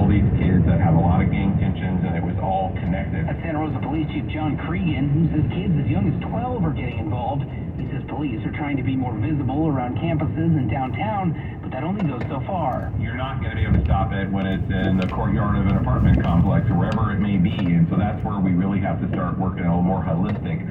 all these kids that have a lot of gang tensions, and it was all connected. That's Santa Rosa Police Chief John Cregan, who says kids as young as 12 are getting involved. He says police are trying to be more visible around campuses and downtown, but that only goes so far. You're not going to be able to stop it when it's in the courtyard of an apartment complex or wherever it may be, and so that's where we really have to start working on a more holistic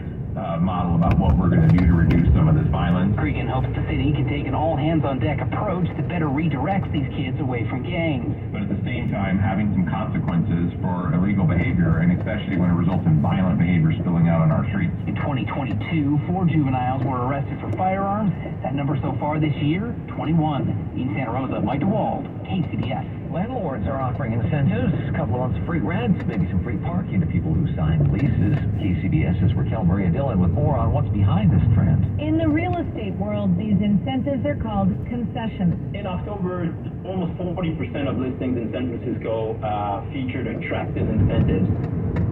model about what we're going to do to reduce some of this violence. Cregan hopes the city can take an all-hands-on-deck approach that better redirects these kids away from gangs. But at the same time, having some consequences for illegal behavior, and especially when it results in violent behavior spilling out on our streets. In 2022, 4 juveniles were arrested for firearms. That number so far this year, 21. In Santa Rosa, Mike DeWald, KCBS. Landlords are offering incentives, a couple of months free rent, maybe some free parking to people who signed leases. KCBS's Raquel Maria Dillon with more on what's behind this trend. In the real estate world, these incentives are called concessions. In October, almost 40% of listings in San Francisco featured attractive incentives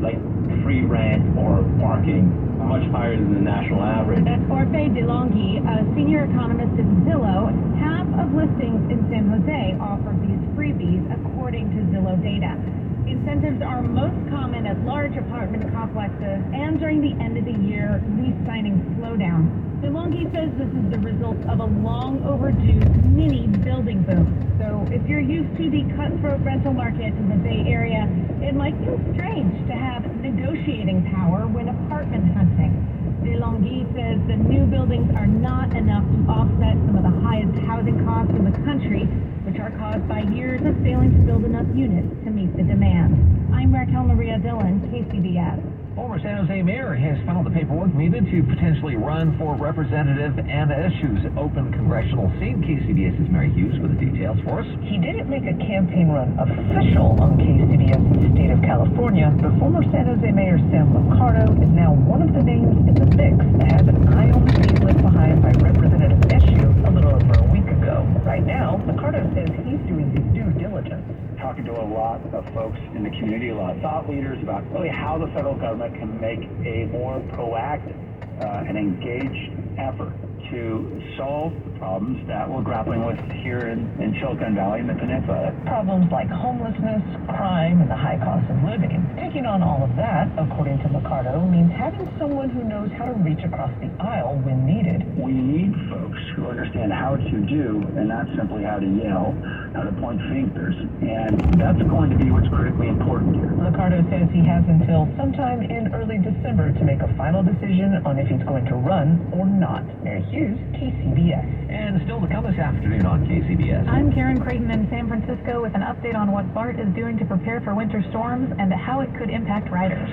like free rent or parking, much higher than the national average. That's Orfe DeLonghi, a senior economist at Zillow. Half of listings in San Jose offer these freebies, according to Zillow data. Incentives are most common at large apartment complexes and during the end of the year lease signing slowdown. DeLonghi says this is the result of a long overdue mini building boom. So if you're used to the cutthroat rental market in the Bay Area, it might feel strange to have negotiating power when apartment hunting. DeLonghi says the new buildings are not enough to offset some of the highest housing costs in the country, which are caused by years of failing to build enough units to meet the demand. I'm Raquel Maria Dillon, KCBS. Former San Jose mayor has filed the paperwork needed to potentially run for representative and issues open congressional seat. KCBS's Mary Hughes with the details for us. He didn't make a campaign run official on KCBS's state of California, but former San Jose Mayor Sam Liccardo is now one of the names in the mix that has an eye on the seat left behind by Representative Issue a little over a week ago. Right now, Liccardo says he's doing his due diligence. Talking to a lot of folks in the community, a lot of thought leaders about really how the federal government can make a more proactive and engaged effort to solve the problems that we're grappling with here in Silicon Valley and the peninsula. Problems like homelessness, crime, and the high cost of living. Taking on all of that, according to Liccardo, means having someone who knows how to reach across the aisle when needed. We need folks who understand how to do and not simply how to yell, how to point fingers, and that's going to be what's critically important here. Liccardo says he has until sometime in early December to make a final decision on if he's going to run or not. Mary Hughes, KCBS. And still to come this afternoon on KCBS. I'm Karen Creighton in San Francisco with an update on what BART is doing to prepare for winter storms and how it could impact riders.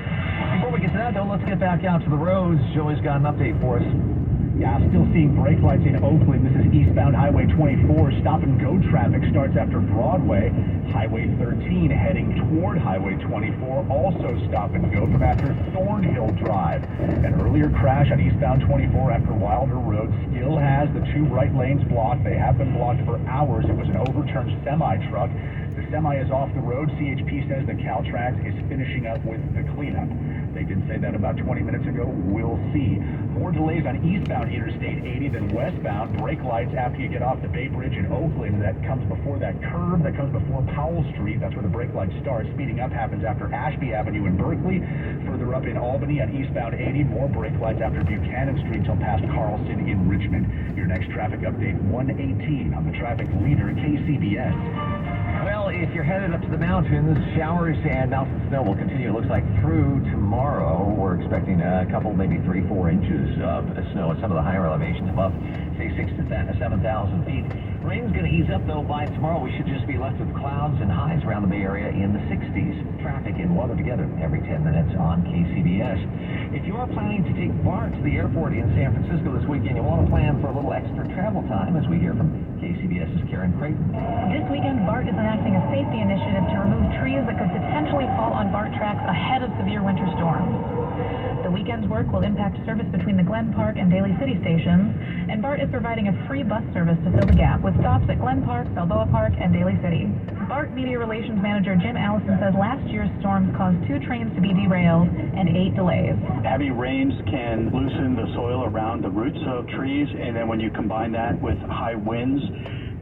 Before we get to that, though, let's get back out to the roads. Joey's got an update for us. Yeah, still seeing brake lights in Oakland. This is eastbound Highway 24. Stop-and-go traffic starts after Broadway. Highway 13 heading toward Highway 24. Also stop-and-go from after Thornhill Drive. An earlier crash on eastbound 24 after Wilder Road still has the 2 right lanes blocked. They have been blocked for hours. It was an overturned semi-truck. The semi is off the road. CHP says the Caltrans is finishing up with the cleanup. They did say that about 20 minutes ago. We'll see. More delays on eastbound Interstate 80 than westbound. Brake lights after you get off the Bay Bridge in Oakland. That comes before that curve. That comes before Powell Street. That's where the brake light starts. Speeding up happens after Ashby Avenue in Berkeley. Further up in Albany on eastbound 80. More brake lights after Buchanan Street till past Carlson in Richmond. Your next traffic update, 118 on the traffic leader, KCBS. Well, if you're headed up to the mountains, showers and mountain snow will continue, it looks like, through tomorrow. We're expecting a couple, maybe 3-4 inches of snow at some of the higher elevations above, say, 6,000 to 7,000 feet. Rain's going to ease up, though. By tomorrow, we should just be left with clouds and highs around the Bay Area in the 60s. Traffic and weather together every 10 minutes on KCBS. If you are planning to take BART to the airport in San Francisco this weekend, you want to plan for a little extra travel time, as we hear from KCBS's Karen Creighton. This weekend, BART is enacting a safety initiative to remove trees that could potentially fall on BART tracks ahead of severe winter storms. The weekend's work will impact service between the Glen Park and Daly City stations, and BART is providing a free bus service to fill the gap with stops at Glen Park, Balboa Park, and Daly City. BART Media Relations Manager Jim Allison says last year's storms caused 2 trains to be derailed and 8 delays. Heavy rains can loosen the soil around the roots of trees, and then when you combine that with high winds,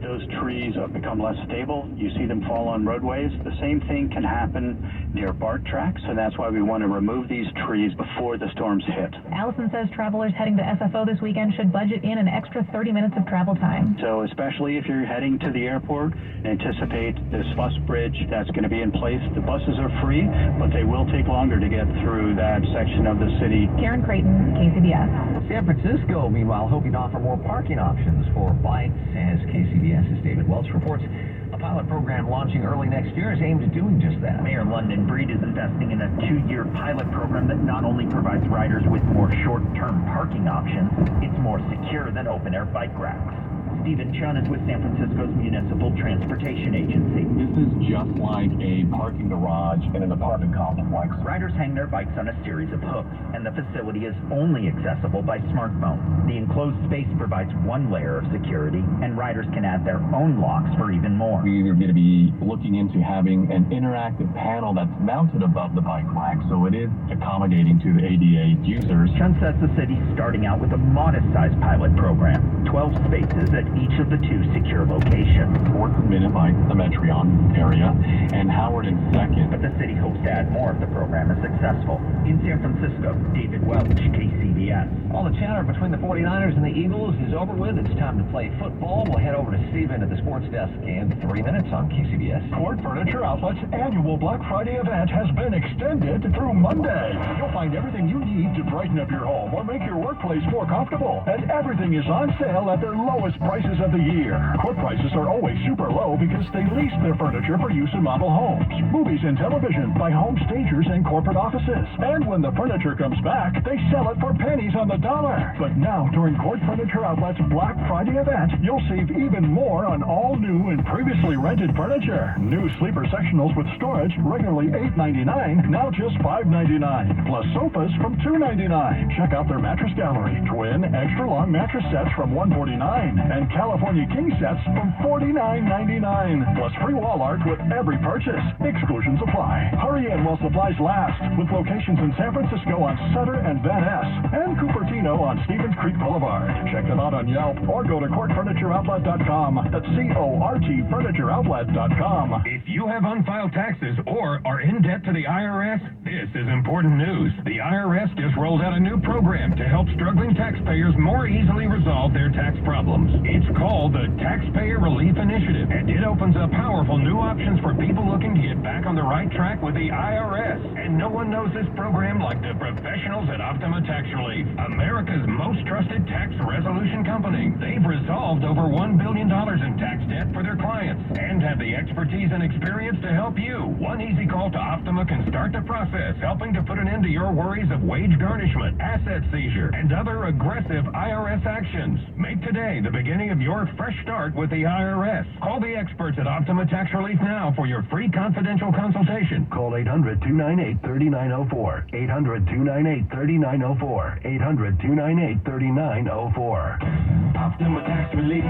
those trees become less stable. You see them fall on roadways. The same thing can happen near BART tracks, and that's why we want to remove these trees before the storms hit. Allison says travelers heading to SFO this weekend should budget in an extra 30 minutes of travel time. So especially if you're heading to the airport, anticipate this bus bridge that's going to be in place. The buses are free, but they will take longer to get through that section of the city. Karen Creighton, KCBS. San Francisco, meanwhile, hoping to offer more parking options for bikes. As KCBS's David Welch reports, a pilot program launching early next year is aimed at doing just that. Mayor London Breed is investing in a 2-year pilot program that not only provides riders with more short-term parking options, it's more secure than open-air bike racks. Stephen Chun is with San Francisco's Municipal Transportation Agency. This is just like a parking garage in an apartment complex. Riders hang their bikes on a series of hooks, and the facility is only accessible by smartphone. The enclosed space provides one layer of security, and riders can add their own locks for even more. We're going to be looking into having an interactive panel that's mounted above the bike rack, so it is accommodating to the ADA users. Chun says the city's starting out with a modest-sized pilot program, 12 spaces at each of the 2 secure locations. Fourth minute by the Metreon area, and Howard in second. But the city hopes to add more if the program is successful. In San Francisco, David Welch, KCBS. All the chatter between the 49ers and the Eagles is over with. It's time to play football. We'll head over to Steven at the sports desk in 3 minutes on KCBS. Court Furniture Outlet's annual Black Friday event has been extended through Monday. You'll find everything you need to brighten up your home or make your workplace more comfortable. And everything is on sale at their lowest prices of the year. Court prices are always super low because they lease their furniture for use in model homes, movies and television by home stagers and corporate offices. And when the furniture comes back, they sell it for pennies on the dollar. But now, during Court Furniture Outlet's Black Friday event, you'll save even more on all new and previously rented furniture. New sleeper sectionals with storage, regularly $8.99, now just $5.99. Plus sofas from $2.99. Check out their mattress gallery. Twin, extra long mattress sets from $149. And California King sets from $49.99. Plus free wall art with every purchase. Exclusions apply. Hurry in while supplies last. With locations in San Francisco on Sutter and Van Ness, and Cupertino on Stevens Creek Boulevard. Check them out on Yelp or go to courtfurnitureoutlet.com. That's CORTfurnitureoutlet.com. If you have unfiled taxes or are in debt to the IRS, this is important news. The IRS just rolled out a new program to help struggling taxpayers more easily resolve their tax problems. It's called the Taxpayer Relief Initiative, and it opens up powerful new options for people looking to get back on the right track with the IRS. And no one knows this program like the professionals at Optima Tax Relief, America's most trusted tax resolution company. They've resolved over $1 billion in tax debt for their clients and have the expertise and experience to help you. One easy call to Optima can start the process, helping to put an end to your worries of wage garnishment, asset seizure, and other aggressive IRS actions. Make today the beginning of your fresh start with the IRS. Call the experts at Optima Tax Relief now for your free confidential consultation. Call 800-298-3904. 800-298-3904. 800-298-3904. Optima Tax Relief.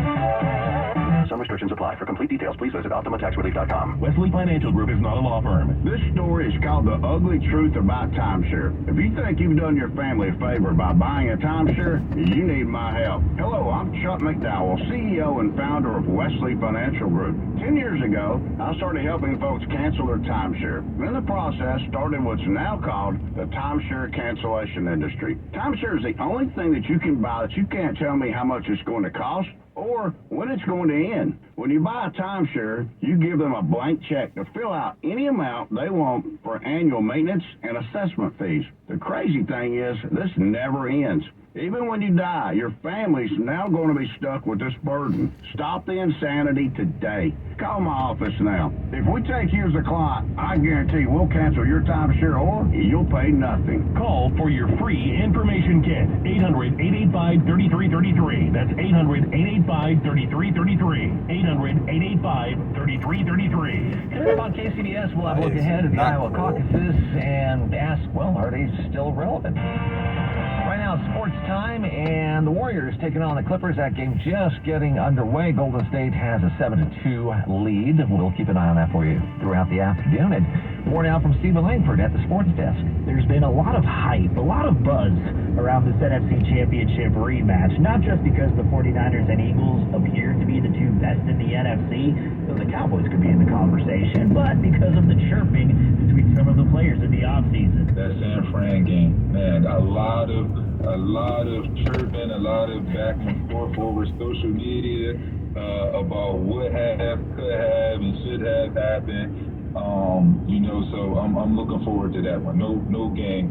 Some restrictions apply. For complete details, please visit OptimaTaxRelief.com. Wesley Financial Group is not a law firm. This story is called The Ugly Truth About Timeshare. If you think you've done your family a favor by buying a timeshare, you need my help. Hello, I'm Chuck McDowell, CEO and founder of Wesley Financial Group. 10 years ago, I started helping folks cancel their timeshare. In the process, started what's now called the timeshare cancellation industry. Timeshare is the only thing that you can buy that you can't tell me how much it's going to cost or when it's going to end. When you buy a timeshare, you give them a blank check to fill out any amount they want for annual maintenance and assessment fees. The crazy thing is, this never ends. Even when you die, your family's now going to be stuck with this burden. Stop the insanity today. Call my office now. If we take you as a client, I guarantee we'll cancel your timeshare or you'll pay nothing. Call for your free information kit. 800-885-3333. That's 800-885-3333. 800-885-3333. Coming up on KCBS, we'll have a look ahead at the Iowa caucuses and ask, well, are they still relevant? Right now, sports time, and the Warriors taking on the Clippers. That game just getting underway. Golden State has a 7-2 lead. We'll keep an eye on that for you throughout the afternoon. And More now from Stephen Langford at the Sports Desk. There's been a lot of hype, a lot of buzz around this NFC Championship rematch, not just because the 49ers and Eagles appear to be the two best in the NFC, though the Cowboys could be in the conversation, but because of the chirping between some of the players in the offseason. That San Fran game, man, a lot of chirping, a lot of back and forth over social media about what could have, and should have happened. So I'm looking forward to that one. No game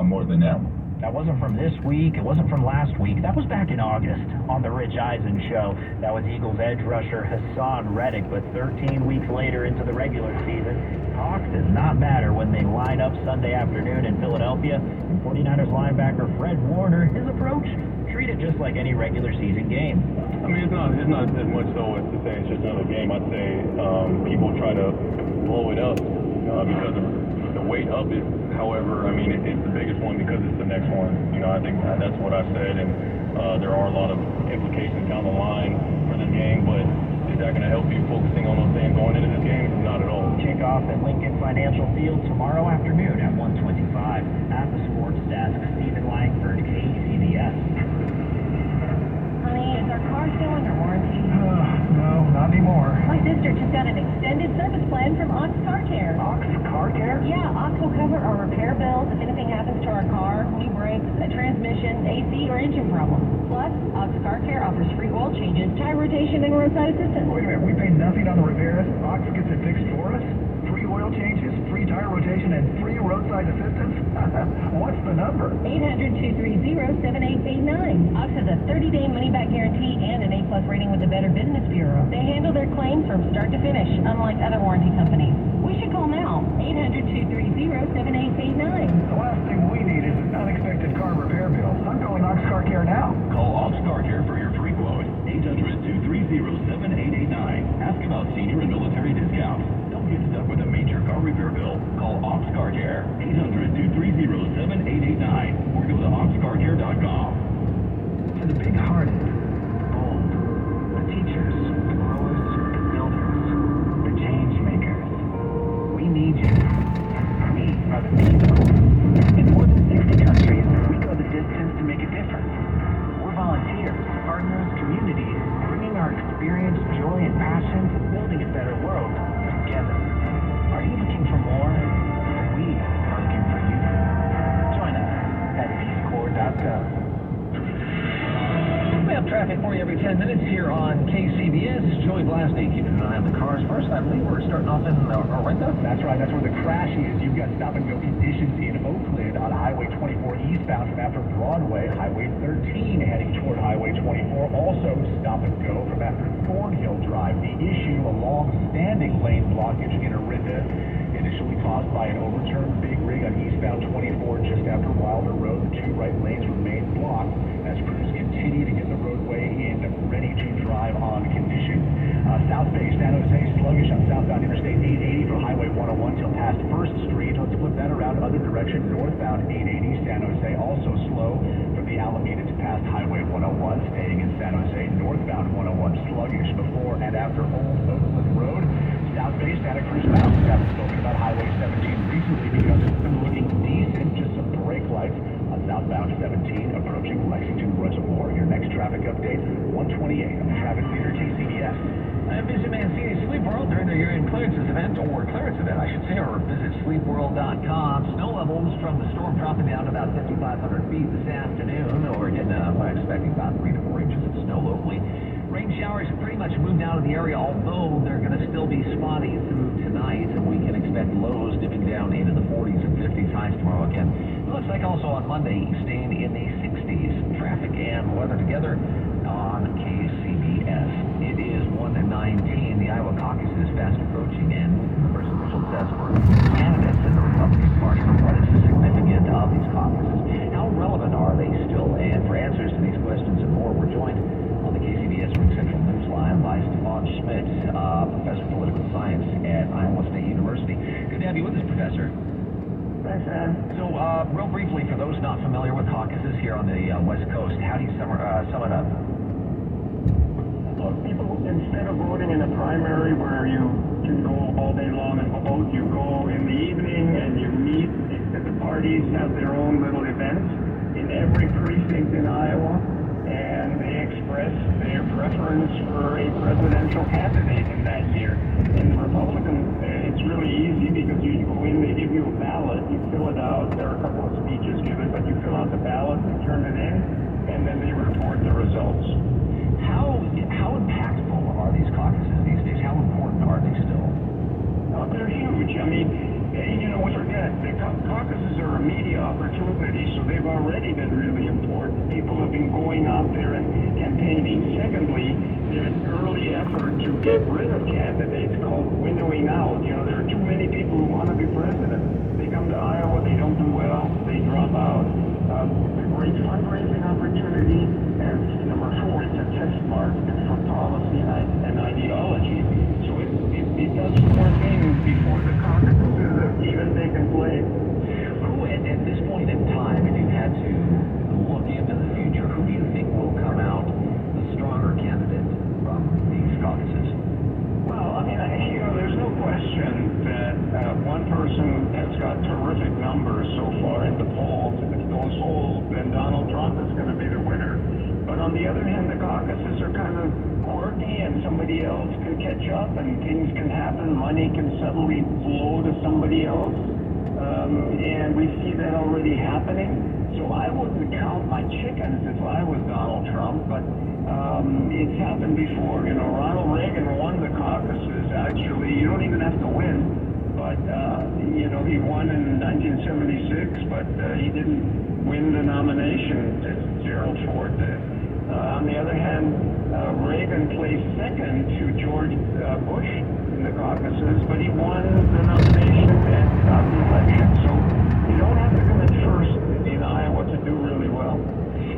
more than that one. That wasn't from this week. It wasn't from last week. That was back in August on the Rich Eisen show. That was Eagles edge rusher Hassan Reddick. But 13 weeks later into the regular season, talk does not matter when they line up Sunday afternoon in Philadelphia. And 49ers linebacker Fred Warner, his approach, treat it just like any regular season game. I mean, it's not as much so as to say it's just another game. I'd say people try to blow it up because of the weight of it. However, I mean, it's the biggest one because it's the next one. I think that's what I said, and there are a lot of implications down the line for this game, but is that going to help you focusing on those things going into this game? Not at all. Kickoff at Lincoln Financial Field tomorrow afternoon at 1:25. At the Sports Desk, Stephen Langford, KCBS. Honey, is our car still under warranty? No, not anymore. My sister just got an extended service plan from Ox Car Care. Ox Car Care? Yeah, Ox will cover our repair bills if anything happens to our car, new brakes, a transmission, AC, or engine problem. Plus, Ox Car Care offers free oil changes, tire rotation, and roadside assistance. Wait a minute, we pay nothing on the repairs? Ox gets it fixed for us? Free oil changes, free tire rotation, and free roadside assistance? What's the number? 800-230-7889. Ox has a 30-day money-back guarantee and an A-plus rating with the Better Business Bureau. They handle their claims from start to finish, unlike other warranty companies. We should call now. 800-230-7889. The last thing we need is an unexpected car repair bill. I'm calling Ox Car Care now. Call Ox Car Care for your free quote. 800-230-7889. Ask about senior and military discounts. Don't get stuck with a major car repair bill. Call Ox Car Care. 800-230-7889. Or go to oxcarcare.com. For the big-hearted, bold, the teachers, the growers, the builders, the change makers, we need you. We are the people. In more than 60 countries, we go the distance to make a difference. We're volunteers, partners, communities, bringing our experience, joy, and passion to building a better world together. Are you looking for more? We are looking for you. Join us at peacecorps.gov. We have traffic for you every 10 minutes here on KCBS. Joey Blasty keeping an eye on the cars. First, I believe we're starting off in Orinda. That's right, that's where the crash is. You've got stop-and-go conditions in Oakland on Highway 24 eastbound from after Broadway. Highway 13 heading toward Highway 24. Also stop-and-go from after Thornhill Drive. The issue, a long-standing lane blockage in Orinda, initially caused by an overturned big rig on eastbound 24 just after Wilder Road. The two right lanes remain blocked as crews continue to get the roadway in ready-to-drive on condition. South Bay, San Jose, sluggish on southbound Interstate 880 from Highway 101 till past 1st Street. Let's flip that around other direction. Northbound 880 San Jose, also slow from the Alameda to past Highway 101. Staying in San Jose, northbound 101, sluggish before and after Old Oakland Road. South Bay, Santa Cruz Mountain. Haven't spoken about Highway 17 recently because it's been looking decent. Just some brake lights on southbound 17 approaching Lexington Reservoir. Your next traffic update, 128 on the traffic leader, KCBS. Visit Mancini Sleep World during their year-end clearance event, or visit sleepworld.com. Snow levels from the storm dropping down to about 5,500 feet this afternoon, or again, we're expecting about 3 to 4 inches of snow locally. Rain showers have pretty much moved out of the area, although they're going to still be spotty through tonight, and we can expect lows dipping down into the 40s and 50s, highs tomorrow again. It looks like also on Monday, staying in the 60s. Traffic and weather together on KCBS. It is 1:19. The Iowa caucus is fast approaching, and the first official test for candidates in the Republican Party. What is the significance of these caucuses? How relevant are they still? And for answers to these questions and more, we're joined on the KCBS Ring Central News Line by Stefan Schmidt, Professor of Political Science at Iowa State University. Good to have you with us, Professor. Thanks, Ed. So, real briefly, for those not familiar with caucuses here on the West Coast, how do you sum it up? Look, people, instead of voting in a primary where you can go all day long and vote, you go in the evening parties have their own little events in every precinct in Iowa, and they express their preference for a presidential candidate in that year. In the Republican, it's really easy because you go in, they give you a ballot, you fill it out, there are a couple of speeches given, but you fill out the ballot and turn it in, and then they report the results. How impactful are these caucuses these days? How important are they still? They're huge. I mean, you know, we forget, the caucuses are a media opportunity, so they've already been really important. People have been going out there and campaigning. Secondly, there's an early effort to get rid of candidates called winnowing out. You know, there are too many people who want to be president. They come to Iowa, they don't do well, they drop out. A great fundraising opportunity, and number 4, it's a test mark for policy and ideology. So it does 4 things before the caucuses have even taken place. Who, at this point in time, if you had to look into the future, who do you think will come out the stronger candidate from these caucuses? Well, I mean, you know, there's no question that one person has got terrific numbers so far in the polls. If it goes whole, then Donald Trump is going to be the winner. But on the other hand, the caucuses are kind of quirky, and somebody else can catch up, and things can happen. Money can suddenly flow to somebody else, and we see that already happening. So I wouldn't count my chickens if I was Donald Trump, but it's happened before. You know, Ronald Reagan won the caucuses. Actually, you don't even have to win. But, you know, he won in 1976, but he didn't win the nomination as Gerald Ford did. On the other hand, Reagan placed second to George Bush in the caucuses, but he won the nomination and got the election. So you don't have to come in first in Iowa to do really well.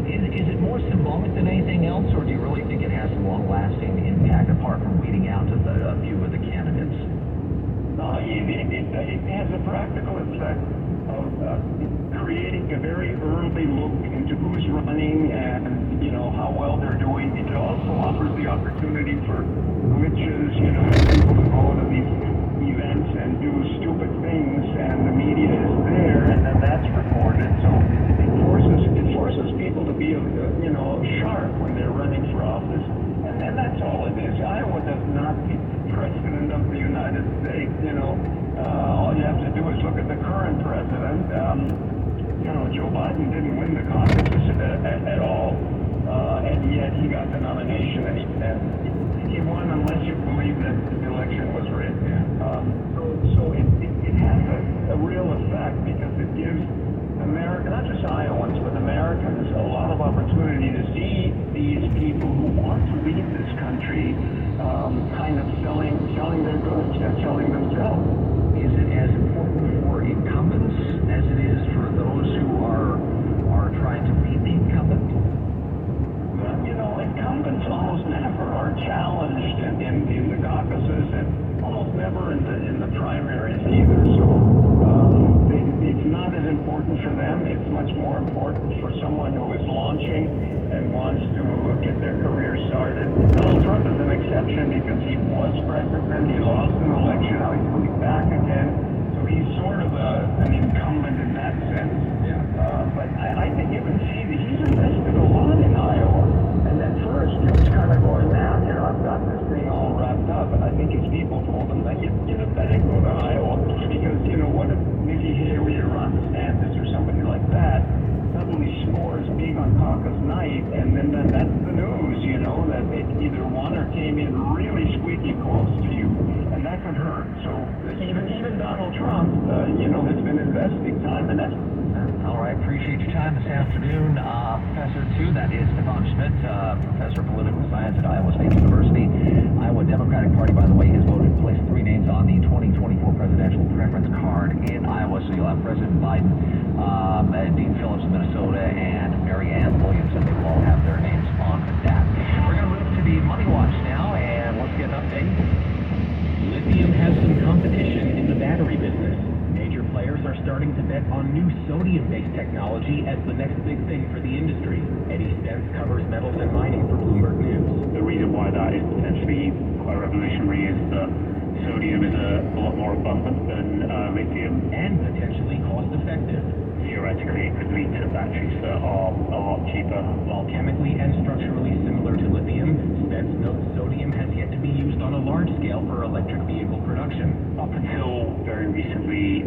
Is it more symbolic than anything else, or do you really think it has some long-lasting impact apart from weeding out a few of the candidates? It has a practical effect of creating a very early look into who's running and, you know, how well they're doing. It also offers the opportunity for glitches, you know, people to go to these events and do stupid things, and the media is there, and then that's recorded. So it forces people to be, you know, sharp when they're running for office, and that's all it is. Iowa does not pick the president of the United States. You know, all you have to do is look at the current president. You know, Joe Biden didn't win the caucuses at all, and yet he got the nomination, and he won unless you believe that the election was rigged. So it has a real effect because it gives America, not just Iowans, but Americans, a lot of opportunity to see these people who want to lead this country kind of selling their goods and selling themselves. Is it as important for incumbents as it is for those who are trying to beat the incumbent? Well, you know, incumbents almost never are challenged in the caucuses, and almost never in the primaries either. So it's not as important for them. It's much more important for someone who is launching and wants to get their career started. Donald Trump is an exception because he was president, he lost an election, now he's coming back again. So he's sort of an incumbent in that sense. But I think you can see that he's invested a lot in Iowa. And at first he was kind of going, now, you know, I've got this thing all wrapped up. And I think his people told him that you better go to Iowa because, you know, what if Nikki Haley or Ron DeSantis or somebody like that suddenly scores big on caucus night, and then that's the news, you know, that either won or came in really squeaky close to you, and that could hurt. So even Donald Trump, you know, has been investing time in that. All right, appreciate your time this afternoon. Professor 2, that is Stefan Schmidt, Professor of Political Science at Iowa State University. Iowa Democratic Party, by the way, has voted to place 3 names on the 2024 presidential preference card in Iowa. So you'll have President Biden, Dean Phillips of Minnesota, and Mary Ann Williamson. They will all have their names on that. We're going to move to the Money Watch now, and let's get an update. Lithium has some competition in the battery business. Major players are starting to bet on new sodium-based technology as the next big thing for the industry. Eddie Stentz covers metals and mining for Bloomberg News. The reason why that is potentially quite revolutionary is that sodium is a lot more abundant than lithium. And potentially cost-effective. The theoretically, it could lead to batteries that are a lot cheaper. While chemically and structurally similar to lithium, Spence notes sodium has yet to be used on a large scale for electric vehicle production. Up until very recently,